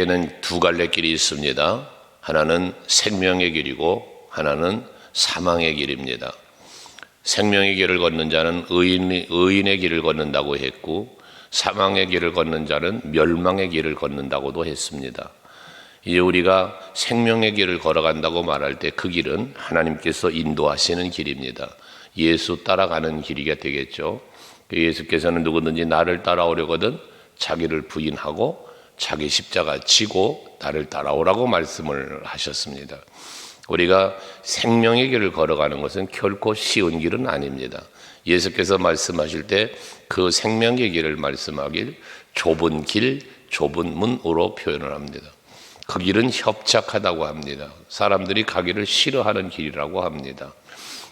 우리에게는 두 갈래 길이 있습니다. 하나는 생명의 길이고 하나는 사망의 길입니다. 생명의 길을 걷는 자는 의인의 길을 걷는다고 했고, 사망의 길을 걷는 자는 멸망의 길을 걷는다고도 했습니다. 이제 우리가 생명의 길을 걸어간다고 말할 때 그 길은 하나님께서 인도하시는 길입니다. 예수 따라가는 길이가 되겠죠. 예수께서는 누구든지 나를 따라오려거든 자기를 부인하고 자기 십자가 지고 나를 따라오라고 말씀을 하셨습니다. 우리가 생명의 길을 걸어가는 것은 결코 쉬운 길은 아닙니다. 예수께서 말씀하실 때 그 생명의 길을 말씀하길 좁은 길, 좁은 문으로 표현을 합니다. 그 길은 협착하다고 합니다. 사람들이 가기를 싫어하는 길이라고 합니다.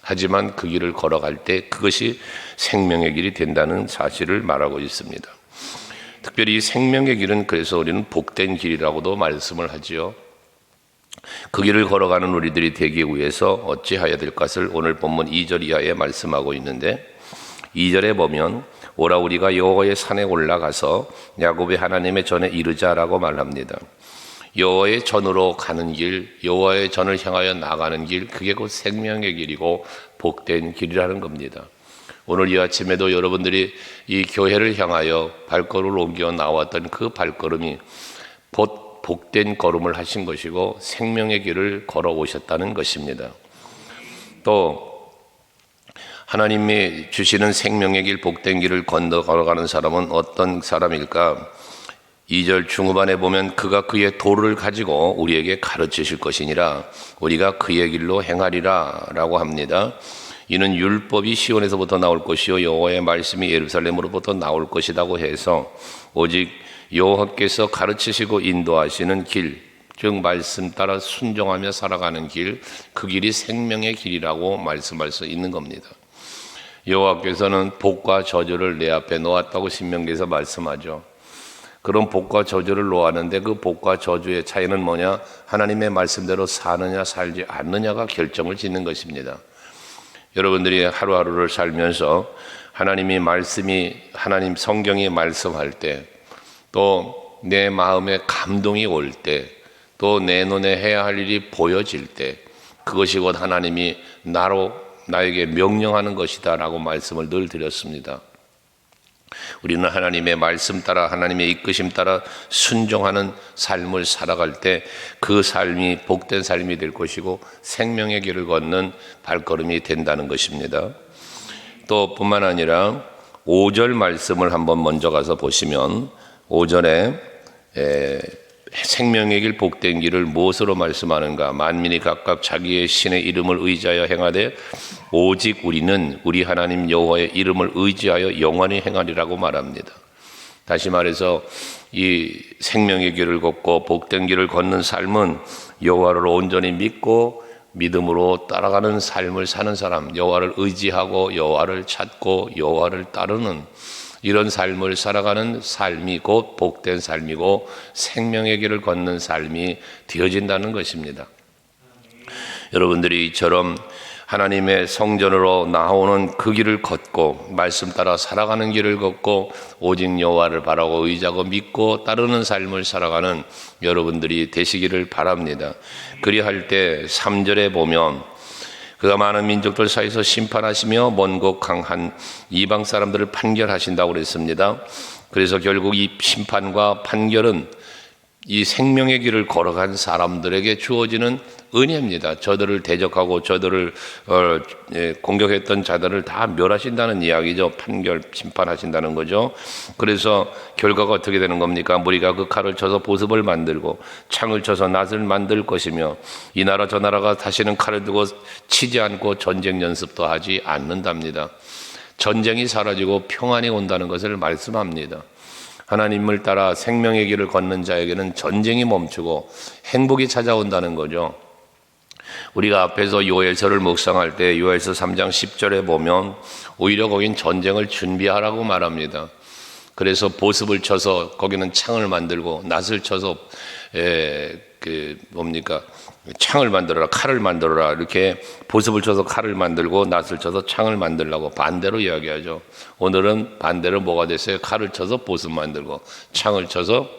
하지만 그 길을 걸어갈 때 그것이 생명의 길이 된다는 사실을 말하고 있습니다. 특별히 생명의 길은 그래서 우리는 복된 길이라고도 말씀을 하지요. 그 길을 걸어가는 우리들이 되기 위해서 어찌해야 될 것을 오늘 본문 2절 이하에 말씀하고 있는데, 2절에 보면 오라 우리가 여호와의 산에 올라가서 야곱의 하나님의 전에 이르자라고 말합니다. 여호와의 전으로 가는 길, 여호와의 전을 향하여 나가는 길, 그게 곧 생명의 길이고 복된 길이라는 겁니다. 오늘 이 아침에도 여러분들이 이 교회를 향하여 발걸음을 옮겨 나왔던 그 발걸음이 곧 복된 걸음을 하신 것이고 생명의 길을 걸어오셨다는 것입니다. 또 하나님이 주시는 생명의 길, 복된 길을 걸어가는 사람은 어떤 사람일까? 2절 중후반에 보면 그가 그의 도를 가지고 우리에게 가르치실 것이니라 우리가 그의 길로 행하리라 라고 합니다. 이는 율법이 시온에서부터 나올 것이요 여호와의 말씀이 예루살렘으로부터 나올 것이라고 해서 오직 여호와께서 가르치시고 인도하시는 길, 즉 말씀 따라 순종하며 살아가는 길, 그 길이 생명의 길이라고 말씀할 수 있는 겁니다. 여호와께서는 복과 저주를 내 앞에 놓았다고 신명기에서 말씀하죠. 그런 복과 저주를 놓았는데 그 복과 저주의 차이는 뭐냐? 하나님의 말씀대로 사느냐 살지 않느냐가 결정을 짓는 것입니다. 여러분들이 하루하루를 살면서 하나님 성경이 말씀할 때, 또 내 마음에 감동이 올 때, 또 내 눈에 해야 할 일이 보여질 때, 그것이 곧 하나님이 나에게 명령하는 것이다 라고 말씀을 늘 드렸습니다. 우리는 하나님의 말씀 따라 하나님의 이끄심 따라 순종하는 삶을 살아갈 때 그 삶이 복된 삶이 될 것이고 생명의 길을 걷는 발걸음이 된다는 것입니다. 또 뿐만 아니라 5절 말씀을 한번 먼저 가서 보시면 5절에 생명의 길 복된 길을 무엇으로 말씀하는가? 만민이 각각 자기의 신의 이름을 의지하여 행하되 오직 우리는 우리 하나님 여호와의 이름을 의지하여 영원히 행하리라고 말합니다. 다시 말해서 이 생명의 길을 걷고 복된 길을 걷는 삶은 여호와를 온전히 믿고 믿음으로 따라가는 삶을 사는 사람, 여호와를 의지하고 여호와를 찾고 여호와를 따르는 이런 삶을 살아가는 삶이 곧 복된 삶이고 생명의 길을 걷는 삶이 되어진다는 것입니다. 여러분들이 이처럼 하나님의 성전으로 나오는 그 길을 걷고 말씀 따라 살아가는 길을 걷고 오직 여호와를 바라고 의지하고 믿고 따르는 삶을 살아가는 여러분들이 되시기를 바랍니다. 그리할 때 3절에 보면 그가 많은 민족들 사이에서 심판하시며 먼 곳 강한 이방 사람들을 판결하신다고 그랬습니다. 그래서 결국 이 심판과 판결은 이 생명의 길을 걸어간 사람들에게 주어지는 은혜입니다. 저들을 대적하고 저들을 공격했던 자들을 다 멸하신다는 이야기죠. 판결, 심판하신다는 거죠. 그래서 결과가 어떻게 되는 겁니까? 무리가 그 칼을 쳐서 보습을 만들고 창을 쳐서 낫을 만들 것이며 이 나라 저 나라가 다시는 칼을 들고 치지 않고 전쟁 연습도 하지 않는답니다. 전쟁이 사라지고 평안이 온다는 것을 말씀합니다. 하나님을 따라 생명의 길을 걷는 자에게는 전쟁이 멈추고 행복이 찾아온다는 거죠. 우리가 앞에서 요엘서를 묵상할 때 요엘서 3장 10절에 보면 오히려 거긴 전쟁을 준비하라고 말합니다. 그래서 보습을 쳐서 거기는 창을 만들고 낫을 쳐서 창을 만들어라, 칼을 만들어라, 이렇게 보습을 쳐서 칼을 만들고 낫을 쳐서 창을 만들라고 반대로 이야기하죠. 오늘은 반대로 뭐가 됐어요? 칼을 쳐서 보습 만들고 창을 쳐서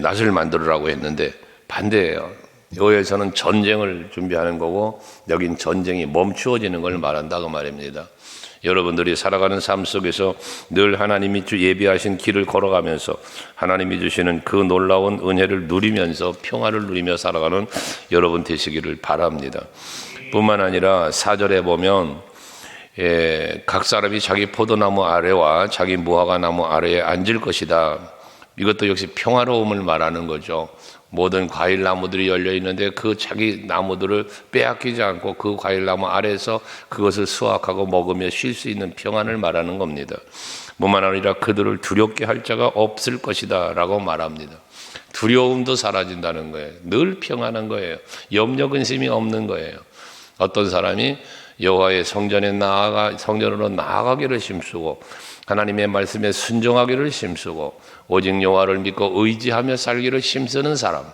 낫을 만들으라고 했는데 반대예요. 여기에서는 전쟁을 준비하는 거고 여긴 전쟁이 멈추어지는 걸 말한다고 말입니다. 여러분들이 살아가는 삶 속에서 늘 하나님이 예비하신 길을 걸어가면서 하나님이 주시는 그 놀라운 은혜를 누리면서 평화를 누리며 살아가는 여러분 되시기를 바랍니다. 뿐만 아니라 4절에 보면 각 사람이 자기 포도나무 아래와 자기 무화과 나무 아래에 앉을 것이다. 이것도 역시 평화로움을 말하는 거죠. 모든 과일 나무들이 열려 있는데 그 자기 나무들을 빼앗기지 않고 그 과일 나무 아래에서 그것을 수확하고 먹으며 쉴 수 있는 평안을 말하는 겁니다. 뿐만 아니라 그들을 두렵게 할 자가 없을 것이다 라고 말합니다. 두려움도 사라진다는 거예요. 늘 평안한 거예요. 염려 근심이 없는 거예요. 어떤 사람이 여호와의 성전으로 나아가기를 힘쓰고 하나님의 말씀에 순종하기를 힘쓰고 오직 여호와를 믿고 의지하며 살기를 힘쓰는 사람,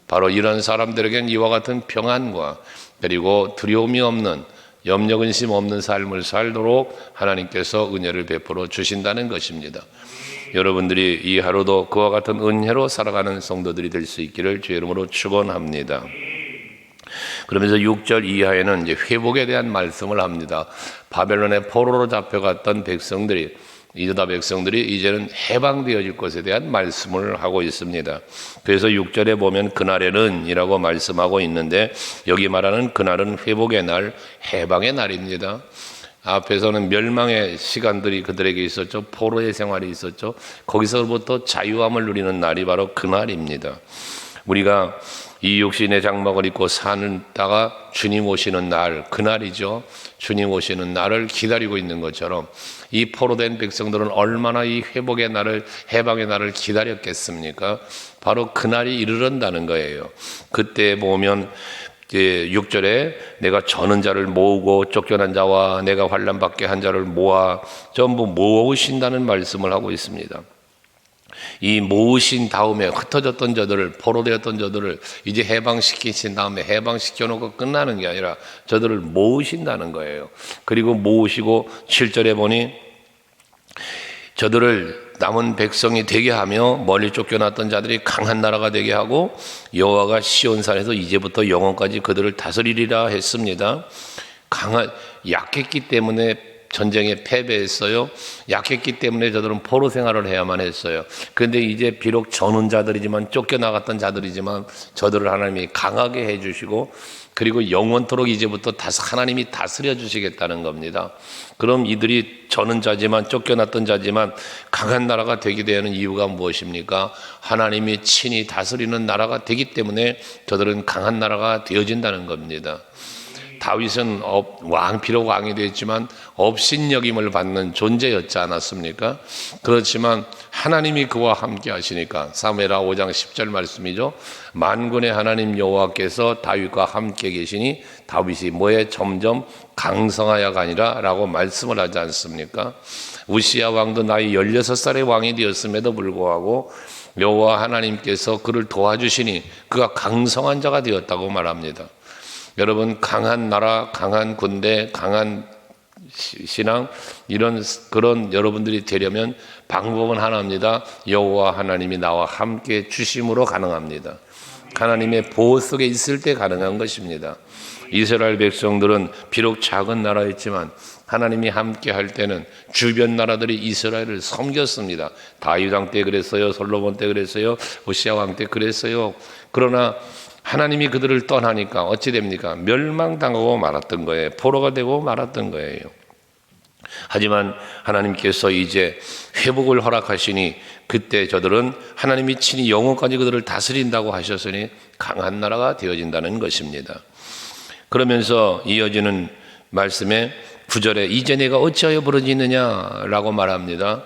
바로 이런 사람들에겐 이와 같은 평안과 그리고 두려움이 없는 염려 근심 없는 삶을 살도록 하나님께서 은혜를 베풀어 주신다는 것입니다. 여러분들이 이 하루도 그와 같은 은혜로 살아가는 성도들이 될 수 있기를 주의 이름으로 축원합니다. 그러면서 6절 이하에는 이제 회복에 대한 말씀을 합니다. 바벨론의 포로로 잡혀갔던 백성들이 유다 백성들이 이제는 해방되어질 것에 대한 말씀을 하고 있습니다. 그래서 6절에 보면 그날에는 이라고 말씀하고 있는데 여기 말하는 그날은 회복의 날, 해방의 날입니다. 앞에서는 멸망의 시간들이 그들에게 있었죠. 포로의 생활이 있었죠. 거기서부터 자유함을 누리는 날이 바로 그날입니다. 우리가 이 육신의 장막을 입고 사는다가 주님 오시는 날, 그날이죠. 주님 오시는 날을 기다리고 있는 것처럼 이 포로된 백성들은 얼마나 이 회복의 날을, 해방의 날을 기다렸겠습니까? 바로 그날이 이르른다는 거예요. 그때 보면 6절에 내가 저는 자를 모으고 쫓겨난 자와 내가 환난 받게 한 자를 모아 전부 모으신다는 말씀을 하고 있습니다. 이 모으신 다음에 흩어졌던 자들을, 포로되었던 자들을 이제 해방시키신 다음에 해방시켜 놓고 끝나는 게 아니라 저들을 모으신다는 거예요. 그리고 모으시고 7절에 보니 저들을 남은 백성이 되게 하며 멀리 쫓겨났던 자들이 강한 나라가 되게 하고 여호와가 시온산에서 이제부터 영원까지 그들을 다스리리라 했습니다. 약했기 때문에 전쟁에 패배했어요. 약했기 때문에 저들은 포로 생활을 해야만 했어요. 그런데 이제 비록 저는 자들이지만 쫓겨나갔던 자들이지만 저들을 하나님이 강하게 해주시고 그리고 영원토록 이제부터 하나님이 다스려 주시겠다는 겁니다. 그럼 이들이 저는 자지만 쫓겨났던 자지만 강한 나라가 되게 되는 이유가 무엇입니까? 하나님이 친히 다스리는 나라가 되기 때문에 저들은 강한 나라가 되어진다는 겁니다. 다윗은 비록 왕이 되었지만 업신여김을 받는 존재였지 않았습니까? 그렇지만 하나님이 그와 함께 하시니까 사무엘하 5장 10절 말씀이죠. 만군의 하나님 여호와께서 다윗과 함께 계시니 다윗이 뭐에 점점 강성하여가 아니라 라고 말씀을 하지 않습니까? 우시야 왕도 나이 16살의 왕이 되었음에도 불구하고 여호와 하나님께서 그를 도와주시니 그가 강성한 자가 되었다고 말합니다. 여러분, 강한 나라, 강한 군대, 강한 신앙 그런 여러분들이 되려면 방법은 하나입니다. 여호와 하나님이 나와 함께 주심으로 가능합니다. 하나님의 보호 속에 있을 때 가능한 것입니다. 이스라엘 백성들은 비록 작은 나라였지만 하나님이 함께 할 때는 주변 나라들이 이스라엘을 섬겼습니다. 다윗 왕 때 그랬어요. 솔로몬 때 그랬어요. 우시야 왕 때 그랬어요. 그러나 하나님이 그들을 떠나니까 어찌 됩니까? 멸망당하고 말았던 거예요. 포로가 되고 말았던 거예요. 하지만 하나님께서 이제 회복을 허락하시니 그때 저들은 하나님이 친히 영원까지 그들을 다스린다고 하셨으니 강한 나라가 되어진다는 것입니다. 그러면서 이어지는 말씀에 9절에 이제 내가 어찌하여 부르짖느냐라고 말합니다.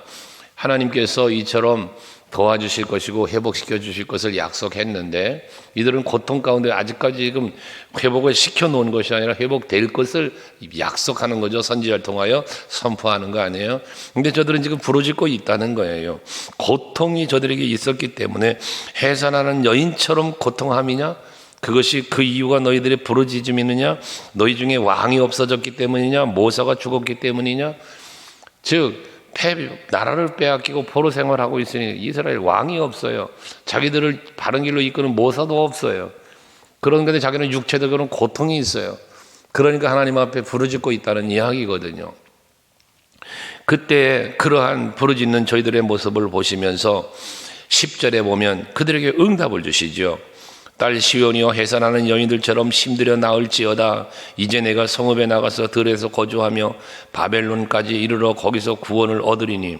하나님께서 이처럼 도와주실 것이고 회복시켜 주실 것을 약속했는데 이들은 고통 가운데 아직까지 지금 회복을 시켜놓은 것이 아니라 회복될 것을 약속하는 거죠. 선지자를 통하여 선포하는 거 아니에요. 근데 저들은 지금 부르짖고 있다는 거예요. 고통이 저들에게 있었기 때문에 해산하는 여인처럼 고통함이냐? 그것이 그 이유가 너희들의 부르짖음이느냐? 너희 중에 왕이 없어졌기 때문이냐? 모사가 죽었기 때문이냐? 즉 나라를 빼앗기고 포로 생활하고 있으니 이스라엘 왕이 없어요. 자기들을 바른 길로 이끄는 모사도 없어요. 그런데 자기는 육체적으로는 고통이 있어요. 그러니까 하나님 앞에 부르짖고 있다는 이야기거든요. 그때 그러한 부르짖는 저희들의 모습을 보시면서 10절에 보면 그들에게 응답을 주시죠. 딸 시온이여 해산하는 여인들처럼 힘들여 나을지어다. 이제 내가 성읍에 나가서 들에서 거주하며 바벨론까지 이르러 거기서 구원을 얻으리니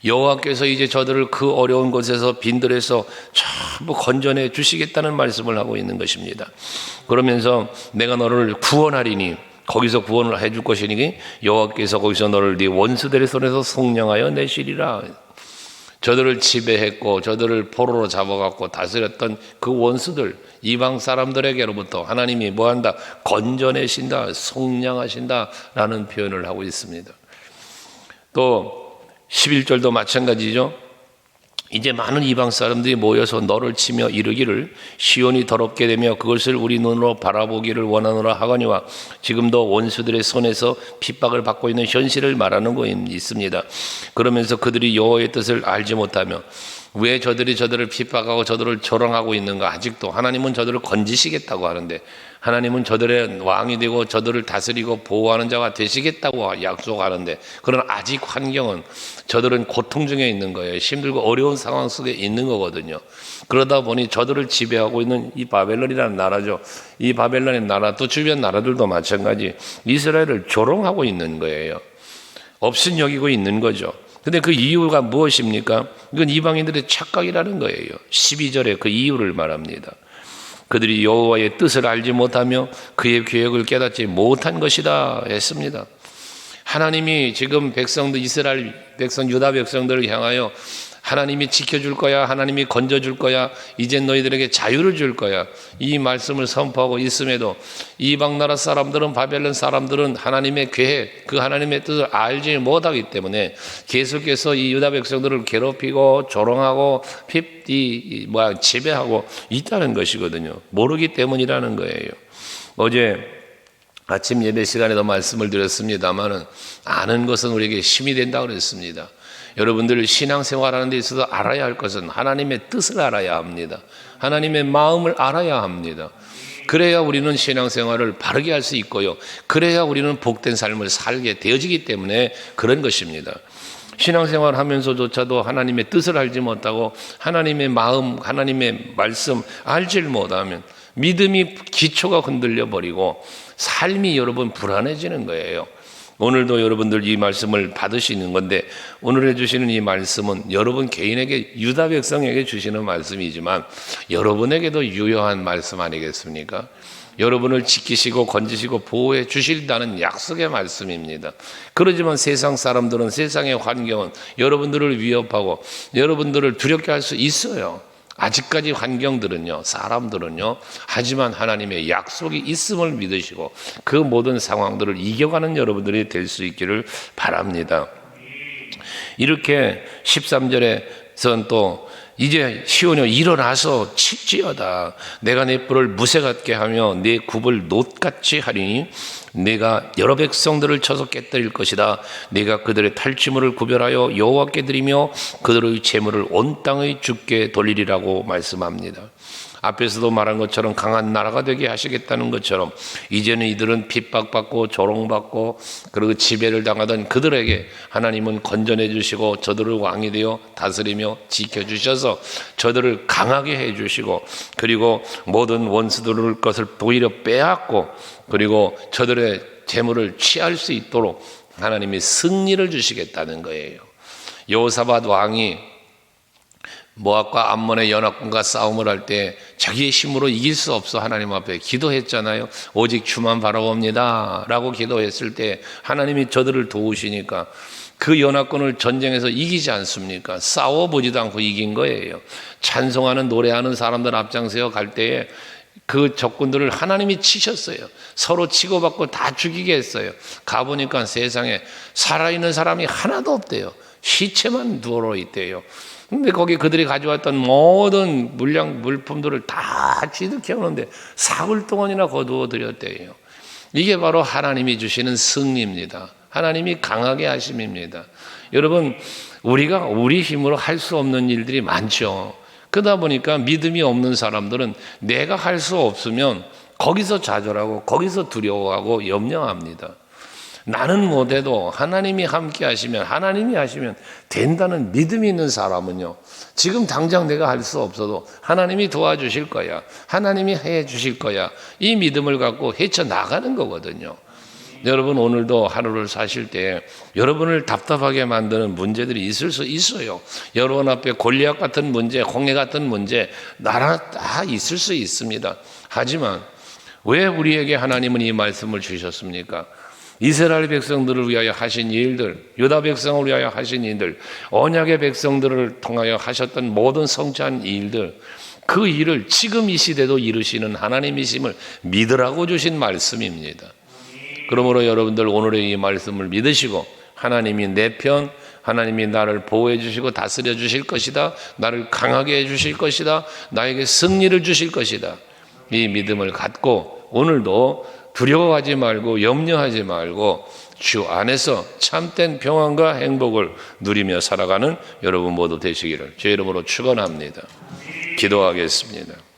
여호와께서 이제 저들을 그 어려운 곳에서 빈들에서 전부 건져내 주시겠다는 말씀을 하고 있는 것입니다. 그러면서 내가 너를 구원하리니 거기서 구원을 해줄 것이니 여호와께서 거기서 너를 네 원수들의 손에서 속량하여 내시리라. 저들을 지배했고 저들을 포로로 잡아갖고 다스렸던 그 원수들, 이방 사람들에게로부터 하나님이 뭐한다? 건져내신다, 속량하신다라는 표현을 하고 있습니다. 또 11절도 마찬가지죠. 이제 많은 이방 사람들이 모여서 너를 치며 이르기를 시온이 더럽게 되며 그것을 우리 눈으로 바라보기를 원하노라 하거니와 지금도 원수들의 손에서 핍박을 받고 있는 현실을 말하는 거 있습니다. 그러면서 그들이 여호와의 뜻을 알지 못하며 왜 저들이 저들을 핍박하고 저들을 조롱하고 있는가? 아직도 하나님은 저들을 건지시겠다고 하는데 하나님은 저들의 왕이 되고 저들을 다스리고 보호하는 자가 되시겠다고 약속하는데 그러나 아직 환경은 저들은 고통 중에 있는 거예요. 힘들고 어려운 상황 속에 있는 거거든요. 그러다 보니 저들을 지배하고 있는 이 바벨론이라는 나라죠. 이 바벨론의 나라 또 주변 나라들도 마찬가지 이스라엘을 조롱하고 있는 거예요. 없인 여기고 있는 거죠. 근데 그 이유가 무엇입니까? 이건 이방인들의 착각이라는 거예요. 12절에 그 이유를 말합니다. 그들이 여호와의 뜻을 알지 못하며 그의 계획을 깨닫지 못한 것이다 했습니다. 하나님이 지금 백성들, 이스라엘 백성, 유다 백성들을 향하여 하나님이 지켜줄 거야, 하나님이 건져줄 거야, 이젠 너희들에게 자유를 줄 거야, 이 말씀을 선포하고 있음에도 이방 나라 사람들은, 바벨론 사람들은 하나님의 계획, 그 하나님의 뜻을 알지 못하기 때문에 계속해서 이 유다 백성들을 괴롭히고 조롱하고 지배하고 있다는 것이거든요. 모르기 때문이라는 거예요. 어제 아침 예배 시간에도 말씀을 드렸습니다만은 아는 것은 우리에게 힘이 된다고 그랬습니다. 여러분들 신앙생활하는 데 있어서 알아야 할 것은 하나님의 뜻을 알아야 합니다. 하나님의 마음을 알아야 합니다. 그래야 우리는 신앙생활을 바르게 할 수 있고요. 그래야 우리는 복된 삶을 살게 되어지기 때문에 그런 것입니다. 신앙생활 하면서조차도 하나님의 뜻을 알지 못하고 하나님의 마음, 하나님의 말씀 알지 못하면 믿음이 기초가 흔들려 버리고 삶이 여러분 불안해지는 거예요. 오늘도 여러분들 이 말씀을 받으시는 건데 오늘 해주시는 이 말씀은 여러분 개인에게 유다 백성에게 주시는 말씀이지만 여러분에게도 유효한 말씀 아니겠습니까? 여러분을 지키시고 건지시고 보호해 주신다는 약속의 말씀입니다. 그러지만 세상 사람들은 세상의 환경은 여러분들을 위협하고 여러분들을 두렵게 할 수 있어요. 아직까지 환경들은요, 사람들은요, 하지만 하나님의 약속이 있음을 믿으시고 그 모든 상황들을 이겨가는 여러분들이 될 수 있기를 바랍니다. 이렇게 13절에선 또 이제 시온이여 일어나서 칠지어다. 내가 내 뿔을 무쇠 같게 하며 내 굽을 놋같이 하리니 내가 여러 백성들을 쳐서 깨뜨릴 것이다. 내가 그들의 탈취물을 구별하여 여호와께 드리며 그들의 재물을 온 땅의 주께 돌리리라고 말씀합니다. 앞에서도 말한 것처럼 강한 나라가 되게 하시겠다는 것처럼 이제는 이들은 핍박받고 조롱받고 그리고 지배를 당하던 그들에게 하나님은 건져내 주시고 저들을 왕이 되어 다스리며 지켜주셔서 저들을 강하게 해주시고 그리고 모든 원수들을 것을 오히려 빼앗고 그리고 저들의 재물을 취할 수 있도록 하나님이 승리를 주시겠다는 거예요. 여호사밧 왕이 모압과 암몬의 연합군과 싸움을 할 때 자기의 힘으로 이길 수 없어 하나님 앞에 기도했잖아요. 오직 주만 바라봅니다 라고 기도했을 때 하나님이 저들을 도우시니까 그 연합군을 전쟁에서 이기지 않습니까? 싸워보지도 않고 이긴 거예요. 찬송하는 노래하는 사람들 앞장서어 갈 때에 그 적군들을 하나님이 치셨어요. 서로 치고받고 다 죽이게 했어요. 가보니까 세상에 살아있는 사람이 하나도 없대요. 시체만 누워 있대요. 근데 거기 그들이 가져왔던 모든 물품들을 다 취득해오는데 사흘 동안이나 거두어 드렸대요. 이게 바로 하나님이 주시는 승리입니다. 하나님이 강하게 하심입니다. 여러분, 우리가 우리 힘으로 할 수 없는 일들이 많죠. 그러다 보니까 믿음이 없는 사람들은 내가 할 수 없으면 거기서 좌절하고 거기서 두려워하고 염려합니다. 나는 못해도 하나님이 함께 하시면, 하나님이 하시면 된다는 믿음이 있는 사람은요, 지금 당장 내가 할 수 없어도 하나님이 도와주실 거야, 하나님이 해 주실 거야, 이 믿음을 갖고 헤쳐나가는 거거든요. 여러분, 오늘도 하루를 사실 때 여러분을 답답하게 만드는 문제들이 있을 수 있어요. 여러분 앞에 골리앗 같은 문제, 홍해 같은 문제 나라 다 있을 수 있습니다. 하지만 왜 우리에게 하나님은 이 말씀을 주셨습니까? 이스라엘 백성들을 위하여 하신 일들, 유다 백성을 위하여 하신 일들, 언약의 백성들을 통하여 하셨던 모든 성취한 일들, 그 일을 지금 이 시대도 이루시는 하나님이심을 믿으라고 주신 말씀입니다. 그러므로 여러분들 오늘의 이 말씀을 믿으시고, 하나님이 내 편, 하나님이 나를 보호해 주시고 다스려 주실 것이다, 나를 강하게 해 주실 것이다, 나에게 승리를 주실 것이다, 이 믿음을 갖고 오늘도 두려워하지 말고 염려하지 말고 주 안에서 참된 평안과 행복을 누리며 살아가는 여러분 모두 되시기를 주의 이름으로 축원합니다. 기도하겠습니다.